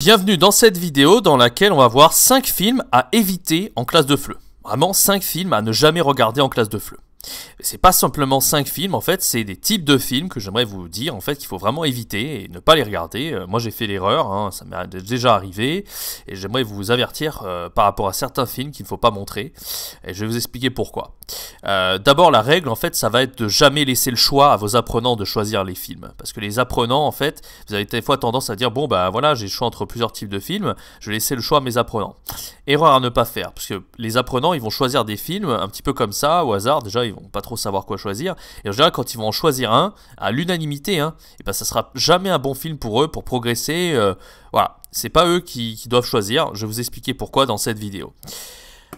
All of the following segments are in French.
Bienvenue dans cette vidéo dans laquelle on va voir 5 films à éviter en classe de FLE. Vraiment 5 films à ne jamais regarder en classe de FLE. C'est pas simplement 5 films, en fait, c'est des types de films que j'aimerais vous dire en fait qu'il faut vraiment éviter et ne pas les regarder. Moi j'ai fait l'erreur, hein, ça m'est déjà arrivé et j'aimerais vous avertir par rapport à certains films qu'il ne faut pas montrer et je vais vous expliquer pourquoi. D'abord la règle en fait ça va être de jamais laisser le choix à vos apprenants de choisir les films parce que les apprenants en fait vous avez des fois tendance à dire bon bah voilà j'ai le choix entre plusieurs types de films, je vais laisser le choix à mes apprenants. Erreur à ne pas faire parce que les apprenants ils vont choisir des films un petit peu comme ça au hasard, déjà ils vont pas trop savoir quoi choisir et en général quand ils vont en choisir un à l'unanimité et ben ça sera jamais un bon film pour eux pour progresser. Voilà, c'est pas eux qui doivent choisir, je vais vous expliquer pourquoi dans cette vidéo.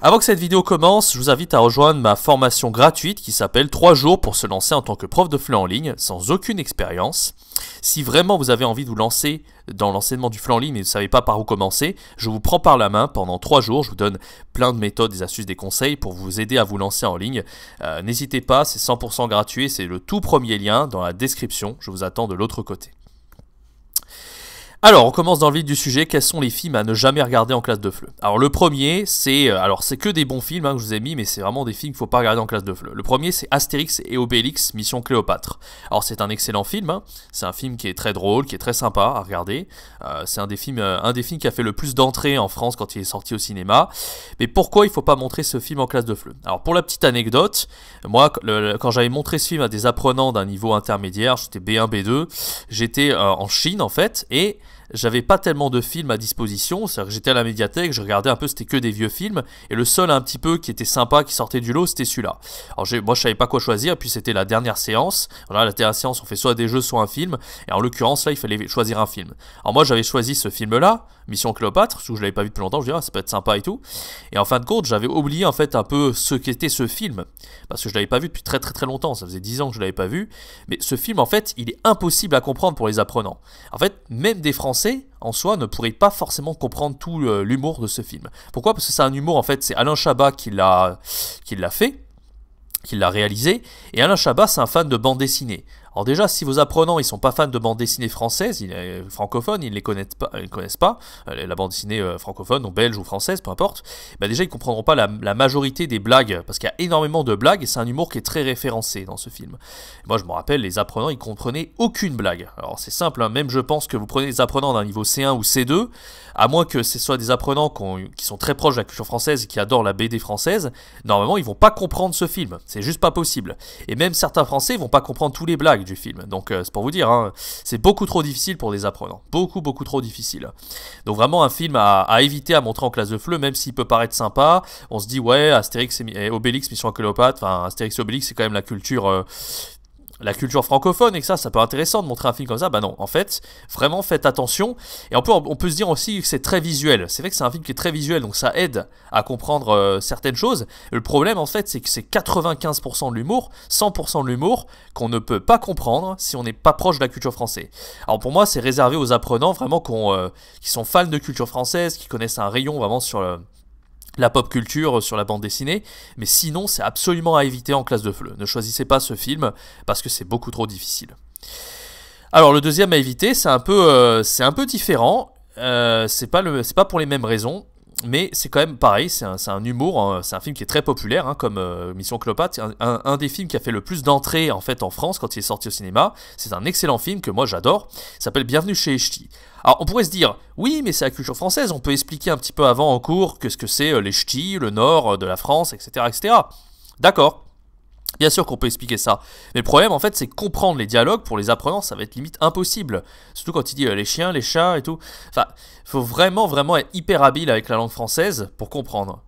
Avant que cette vidéo commence, je vous invite à rejoindre ma formation gratuite qui s'appelle 3 jours pour se lancer en tant que prof de FLE en ligne sans aucune expérience. Si vraiment vous avez envie de vous lancer dans l'enseignement du FLE en ligne et vous ne savez pas par où commencer, je vous prends par la main pendant 3 jours, je vous donne plein de méthodes, des astuces, des conseils pour vous aider à vous lancer en ligne. N'hésitez pas, c'est 100% gratuit, c'est le tout premier lien dans la description, je vous attends de l'autre côté. Alors, on commence dans le vif du sujet. Quels sont les films à ne jamais regarder en classe de FLE? Alors, le premier, c'est que des bons films que je vous ai mis, mais c'est vraiment des films qu'il ne faut pas regarder en classe de FLE. Le premier, c'est Astérix et Obélix, Mission Cléopâtre. Alors, c'est un excellent film. C'est un film qui est très drôle, qui est très sympa à regarder. C'est un des films qui a fait le plus d'entrées en France quand il est sorti au cinéma. Mais pourquoi il ne faut pas montrer ce film en classe de FLE? Alors, pour la petite anecdote, moi, quand j'avais montré ce film à des apprenants d'un niveau intermédiaire, j'étais B1, B2, j'étais en Chine en fait, et j'avais pas tellement de films à disposition, c'est-à-dire que j'étais à la médiathèque, je regardais un peu, c'était que des vieux films, et le seul un petit peu qui était sympa, qui sortait du lot, c'était celui-là. Alors moi je savais pas quoi choisir, puis c'était la dernière séance. Alors là, la dernière séance, on fait soit des jeux, soit un film, et en l'occurrence là, il fallait choisir un film. Alors moi j'avais choisi ce film-là, Mission Cléopâtre, parce que je l'avais pas vu depuis longtemps, je me disais ça peut être sympa et tout. Et en fin de compte, j'avais oublié en fait un peu ce qu'était ce film, parce que je l'avais pas vu depuis très longtemps, ça faisait 10 ans que je l'avais pas vu, mais ce film en fait, il est impossible à comprendre pour les apprenants. En fait, même des Français en soi ne pourrait pas forcément comprendre tout l'humour de ce film. Pourquoi? Parce que c'est un humour, en fait, c'est Alain Chabat qui l'a fait, qui l'a réalisé, et Alain Chabat c'est un fan de bande dessinée. Alors déjà, si vos apprenants ils sont pas fans de bande dessinée française, francophones, ils ne les connaissent pas, la bande dessinée francophone, donc belge ou française, peu importe, bah déjà ils comprendront pas la majorité des blagues, parce qu'il y a énormément de blagues et c'est un humour qui est très référencé dans ce film. Et moi je me rappelle, les apprenants ils comprenaient aucune blague. Alors c'est simple, même je pense que vous prenez des apprenants d'un niveau C1 ou C2, à moins que ce soit des apprenants qui sont très proches de la culture française et qui adorent la BD française, normalement ils vont pas comprendre ce film, c'est juste pas possible. Et même certains Français vont pas comprendre tous les blagues du film, donc c'est pour vous dire, c'est beaucoup trop difficile pour des apprenants, beaucoup trop difficile. Donc vraiment un film à éviter à montrer en classe de FLE, même s'il peut paraître sympa, on se dit ouais Astérix et Obélix, Mission Cléopâtre, enfin Astérix et Obélix c'est quand même la culture francophone et que ça peut être intéressant de montrer un film comme ça. Bah non, en fait, vraiment faites attention. Et on peut se dire aussi que c'est très visuel. C'est vrai que c'est un film qui est très visuel, donc ça aide à comprendre certaines choses. Le problème, en fait, c'est que c'est 95% de l'humour, 100% de l'humour qu'on ne peut pas comprendre si on n'est pas proche de la culture française. Alors pour moi, c'est réservé aux apprenants vraiment qui sont fans de culture française, qui connaissent un rayon vraiment sur la pop culture, sur la bande dessinée, mais sinon c'est absolument à éviter en classe de FLE. Ne choisissez pas ce film parce que c'est beaucoup trop difficile. Alors le deuxième à éviter, c'est un peu différent, c'est pas pour les mêmes raisons, mais c'est quand même pareil, c'est un humour, c'est un film qui est très populaire, comme Mission Cléopâtre, un des films qui a fait le plus d'entrées en fait en France quand il est sorti au cinéma. C'est un excellent film que moi j'adore, il s'appelle Bienvenue chez les Ch'tis. Alors on pourrait se dire, oui mais c'est la culture française, on peut expliquer un petit peu avant en cours ce que c'est les Ch'tis, le nord de la France, etc. etc. D'accord. Bien sûr qu'on peut expliquer ça, mais le problème en fait c'est comprendre les dialogues pour les apprenants, ça va être limite impossible. Surtout quand il dit les chiens, les chats et tout. Enfin, il faut vraiment être hyper habile avec la langue française pour comprendre.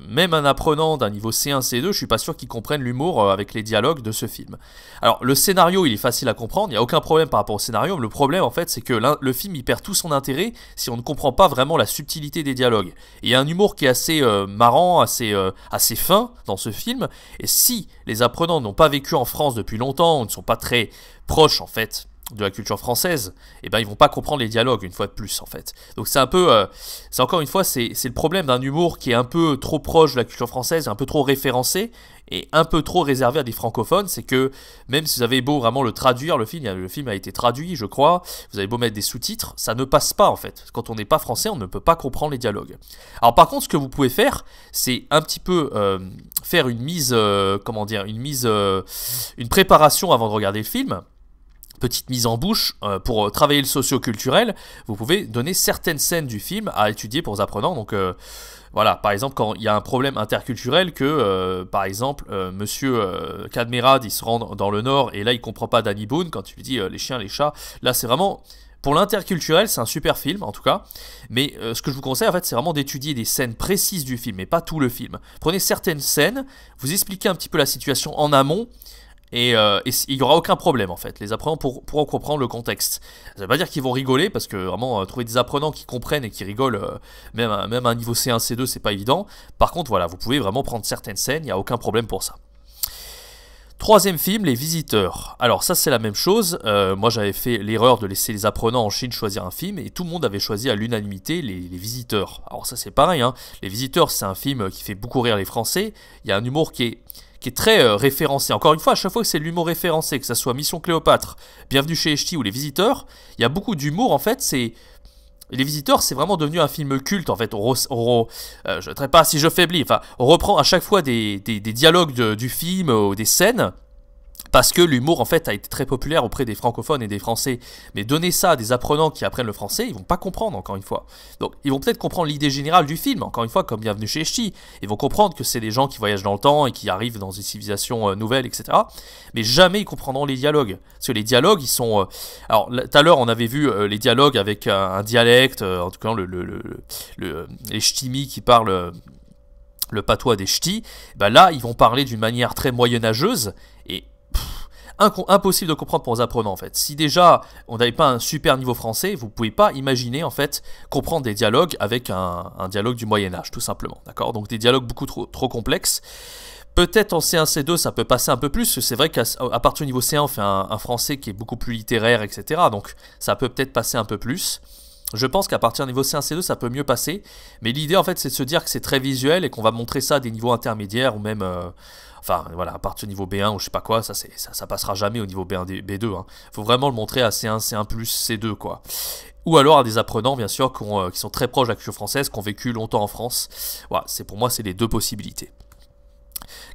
Même un apprenant d'un niveau C1, C2, je suis pas sûr qu'il comprenne l'humour avec les dialogues de ce film. Alors le scénario il est facile à comprendre, il n'y a aucun problème par rapport au scénario, mais le problème en fait c'est que le film il perd tout son intérêt si on ne comprend pas vraiment la subtilité des dialogues. Et il y a un humour qui est assez marrant, assez fin dans ce film, et si les apprenants n'ont pas vécu en France depuis longtemps, ou ne sont pas très proches en fait de la culture française, et ben ils vont pas comprendre les dialogues une fois de plus en fait. Donc c'est un peu, c'est encore une fois c'est le problème d'un humour qui est un peu trop proche de la culture française, un peu trop référencé et un peu trop réservé à des francophones. C'est que même si vous avez beau vraiment le traduire, le film a été traduit je crois, vous avez beau mettre des sous-titres, ça ne passe pas en fait. Quand on n'est pas français, on ne peut pas comprendre les dialogues. Alors par contre ce que vous pouvez faire, c'est un petit peu faire une mise, comment dire, une préparation avant de regarder le film. Petite mise en bouche, pour travailler le socio-culturel, vous pouvez donner certaines scènes du film à étudier pour vos apprenants. Donc voilà, par exemple quand il y a un problème interculturel que, par exemple, monsieur Cadmerad, il se rend dans le Nord et là il comprend pas Danny Boone quand tu lui dis les chiens, les chats. Là c'est vraiment... Pour l'interculturel, c'est un super film en tout cas, mais ce que je vous conseille en fait, c'est vraiment d'étudier des scènes précises du film, et pas tout le film. Prenez certaines scènes, vous expliquez un petit peu la situation en amont, et il n'y aura aucun problème en fait. Les apprenants pourront comprendre le contexte. Ça ne veut pas dire qu'ils vont rigoler, parce que vraiment trouver des apprenants qui comprennent et qui rigolent, même à un niveau C1, C2, c'est pas évident. Par contre voilà, vous pouvez vraiment prendre certaines scènes, il n'y a aucun problème pour ça. Troisième film, Les Visiteurs. Alors ça c'est la même chose, moi j'avais fait l'erreur de laisser les apprenants en Chine choisir un film et tout le monde avait choisi à l'unanimité les Visiteurs. Alors ça c'est pareil, hein. Les Visiteurs c'est un film qui fait beaucoup rire les Français, il y a un humour qui est très référencé. Encore une fois, à chaque fois que c'est de l'humour référencé, que ce soit Mission Cléopâtre, Bienvenue chez les Ch'tis ou Les Visiteurs, il y a beaucoup d'humour en fait, Les Visiteurs, c'est vraiment devenu un film culte en fait. Je ne sais pas si je faiblis. Enfin, on reprend à chaque fois des dialogues du film ou des scènes. Parce que l'humour en fait a été très populaire auprès des francophones et des français. Mais donner ça à des apprenants qui apprennent le français, ils vont pas comprendre encore une fois. Donc ils vont peut-être comprendre l'idée générale du film, encore une fois comme Bienvenue chez les Ch'tis. Ils vont comprendre que c'est des gens qui voyagent dans le temps et qui arrivent dans une civilisation nouvelle, etc. Mais jamais ils comprendront les dialogues. Parce que les dialogues, ils sont... Alors tout à l'heure on avait vu les dialogues avec un dialecte, en tout cas les ch'timis qui parlent... le patois des ch'tis. Ben là ils vont parler d'une manière très moyenâgeuse et impossible de comprendre pour les apprenants en fait. Si déjà on n'avait pas un super niveau français, vous pouvez pas imaginer en fait comprendre des dialogues avec un dialogue du Moyen-Âge tout simplement, d'accord? Donc des dialogues beaucoup trop complexes. Peut-être en C1, C2 ça peut passer un peu plus, c'est vrai qu'à partir du niveau C1 on fait un français qui est beaucoup plus littéraire, etc. Donc ça peut peut-être passer un peu plus. Je pense qu'à partir du niveau C1, C2 ça peut mieux passer, mais l'idée en fait c'est de se dire que c'est très visuel et qu'on va montrer ça à des niveaux intermédiaires ou même... Enfin voilà, à partir du niveau B1 ou je sais pas quoi, ça passera jamais au niveau B1, B2. Hein. Faut vraiment le montrer à C1, C1+, C2 quoi. Ou alors à des apprenants bien sûr qui sont très proches de la culture française, qui ont vécu longtemps en France. Voilà, pour moi c'est les deux possibilités.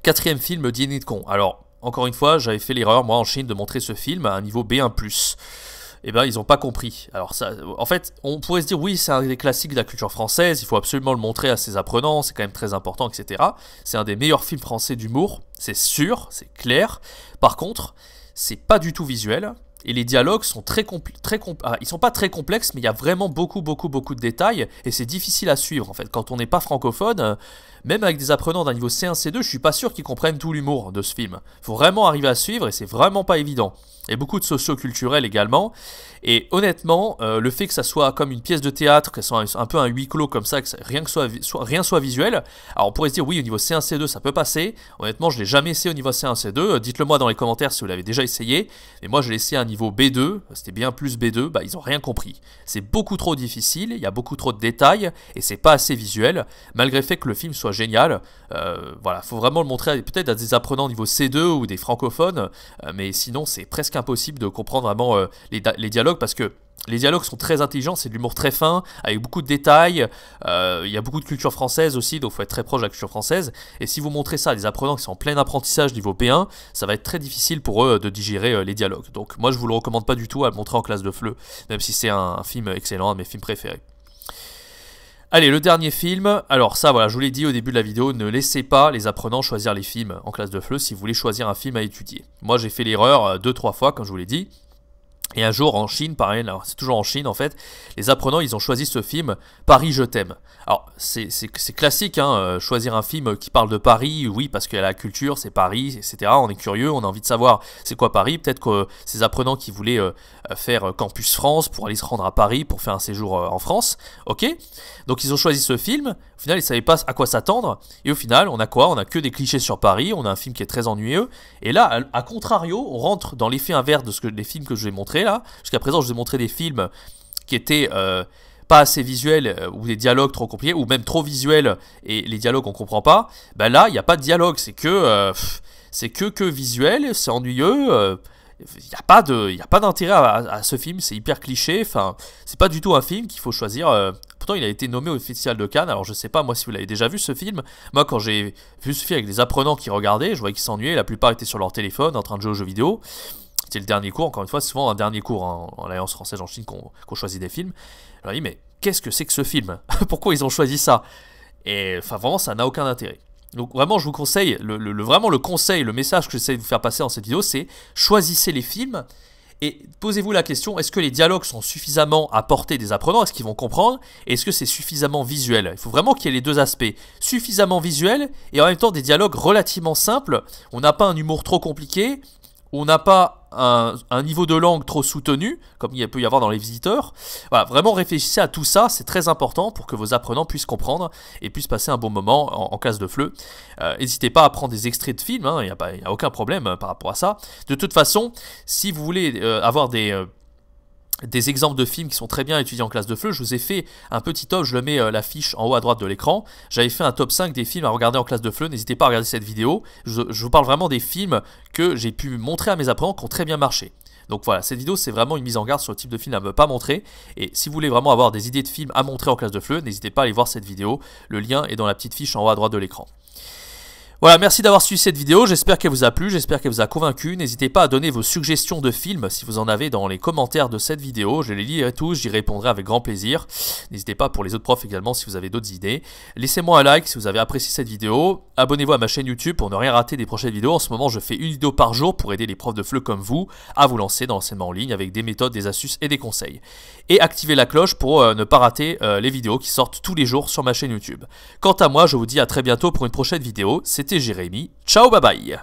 Quatrième film, Dîner de con. Alors encore une fois, j'avais fait l'erreur moi en Chine de montrer ce film à un niveau B1+. Eh ben ils n'ont pas compris. Alors ça, en fait, on pourrait se dire oui, c'est un des classiques de la culture française, il faut absolument le montrer à ses apprenants, c'est quand même très important, etc. C'est un des meilleurs films français d'humour, c'est sûr, c'est clair. Par contre, c'est pas du tout visuel. Et les dialogues sont ils sont pas très complexes, mais il y a vraiment beaucoup de détails et c'est difficile à suivre en fait. Quand on n'est pas francophone, même avec des apprenants d'un niveau C1, C2, je suis pas sûr qu'ils comprennent tout l'humour de ce film. Il faut vraiment arriver à suivre et c'est vraiment pas évident. Et beaucoup de socio-culturel également. Et honnêtement, le fait que ça soit comme une pièce de théâtre, que ça soit un peu un huis clos comme ça, que rien soit visuel, alors on pourrait se dire oui, au niveau C1, C2, ça peut passer. Honnêtement, je l'ai jamais essayé au niveau C1, C2. Dites-le moi dans les commentaires si vous l'avez déjà essayé. Mais moi, je l'ai essayé à un niveau B2, c'était bien plus B2, bah ils ont rien compris. C'est beaucoup trop difficile, il y a beaucoup trop de détails, et c'est pas assez visuel, malgré le fait que le film soit génial. Voilà, faut vraiment le montrer peut-être à des apprenants au niveau C2 ou des francophones, mais sinon c'est presque impossible de comprendre vraiment les dialogues, parce que les dialogues sont très intelligents, c'est de l'humour très fin, avec beaucoup de détails, il y a beaucoup de culture française aussi, donc il faut être très proche de la culture française, et si vous montrez ça à des apprenants qui sont en plein apprentissage niveau B1, ça va être très difficile pour eux de digérer les dialogues. Donc moi je vous le recommande pas du tout à le montrer en classe de FLE, même si c'est un film excellent, un de mes films préférés. Allez, le dernier film, alors ça voilà, je vous l'ai dit au début de la vidéo, ne laissez pas les apprenants choisir les films en classe de FLE si vous voulez choisir un film à étudier. Moi j'ai fait l'erreur 2-3 fois, comme je vous l'ai dit. Et un jour en Chine, pareil, c'est toujours en Chine en fait, les apprenants ils ont choisi ce film Paris je t'aime. Alors c'est classique, hein, choisir un film qui parle de Paris, oui parce que la culture c'est Paris, etc. On est curieux, on a envie de savoir c'est quoi Paris. Peut-être que ces apprenants qui voulaient faire Campus France pour aller se rendre à Paris pour faire un séjour en France, ok. Donc ils ont choisi ce film, au final ils savaient pas à quoi s'attendre, et au final on a quoi? On a que des clichés sur Paris, on a un film qui est très ennuyeux, et là à contrario on rentre dans l'effet inverse de les films que je vais montrer. montré là. Jusqu'à présent, je vous ai montré des films qui étaient pas assez visuels ou des dialogues trop compliqués ou même trop visuels et les dialogues on comprend pas. Ben là, il n'y a pas de dialogue, c'est que visuel, c'est ennuyeux. Il n'y a pas d'intérêt à ce film, c'est hyper cliché. Enfin, c'est pas du tout un film qu'il faut choisir. Pourtant, il a été nommé au Festival de Cannes. Alors, je sais pas moi si vous l'avez déjà vu ce film. Moi, quand j'ai vu ce film avec des apprenants qui regardaient, je voyais qu'ils s'ennuyaient. La plupart étaient sur leur téléphone en train de jouer aux jeux vidéo. C'était le dernier cours. Encore une fois, c'est souvent un dernier cours en Alliance française en Chine qu'on choisit des films. Alors, je me dis, mais qu'est-ce que c'est que ce film? Pourquoi ils ont choisi ça? Et enfin, vraiment, ça n'a aucun intérêt. Donc vraiment je vous conseille, vraiment le conseil, le message que j'essaie de vous faire passer dans cette vidéo, c'est choisissez les films et posez-vous la question, est-ce que les dialogues sont suffisamment à portée des apprenants, est-ce qu'ils vont comprendre, et est-ce que c'est suffisamment visuel? Il faut vraiment qu'il y ait les deux aspects, suffisamment visuel et en même temps des dialogues relativement simples, on n'a pas un humour trop compliqué, on n'a pas un niveau de langue trop soutenu, comme il peut y avoir dans les visiteurs. Voilà, vraiment réfléchissez à tout ça, c'est très important pour que vos apprenants puissent comprendre et puissent passer un bon moment en classe de FLE. N'hésitez pas à prendre des extraits de films, il n'y a aucun problème par rapport à ça. De toute façon, si vous voulez avoir des exemples de films qui sont très bien étudiés en classe de FLE, je vous ai fait un petit top, je le mets la fiche en haut à droite de l'écran. J'avais fait un top 5 des films à regarder en classe de FLE, n'hésitez pas à regarder cette vidéo. Je vous parle vraiment des films que j'ai pu montrer à mes apprenants qui ont très bien marché. Donc voilà, cette vidéo c'est vraiment une mise en garde sur le type de film à ne pas montrer. Et si vous voulez vraiment avoir des idées de films à montrer en classe de FLE, n'hésitez pas à aller voir cette vidéo. Le lien est dans la petite fiche en haut à droite de l'écran. Voilà, merci d'avoir suivi cette vidéo, j'espère qu'elle vous a plu, j'espère qu'elle vous a convaincu. N'hésitez pas à donner vos suggestions de films si vous en avez dans les commentaires de cette vidéo. Je les lirai tous, j'y répondrai avec grand plaisir. N'hésitez pas pour les autres profs également si vous avez d'autres idées. Laissez-moi un like si vous avez apprécié cette vidéo. Abonnez-vous à ma chaîne YouTube pour ne rien rater des prochaines vidéos. En ce moment, je fais une vidéo par jour pour aider les profs de FLE comme vous à vous lancer dans l'enseignement en ligne avec des méthodes, des astuces et des conseils. Et activez la cloche pour ne pas rater les vidéos qui sortent tous les jours sur ma chaîne YouTube. Quant à moi, je vous dis à très bientôt pour une prochaine vidéo. C'était Jérémy. Ciao, bye bye.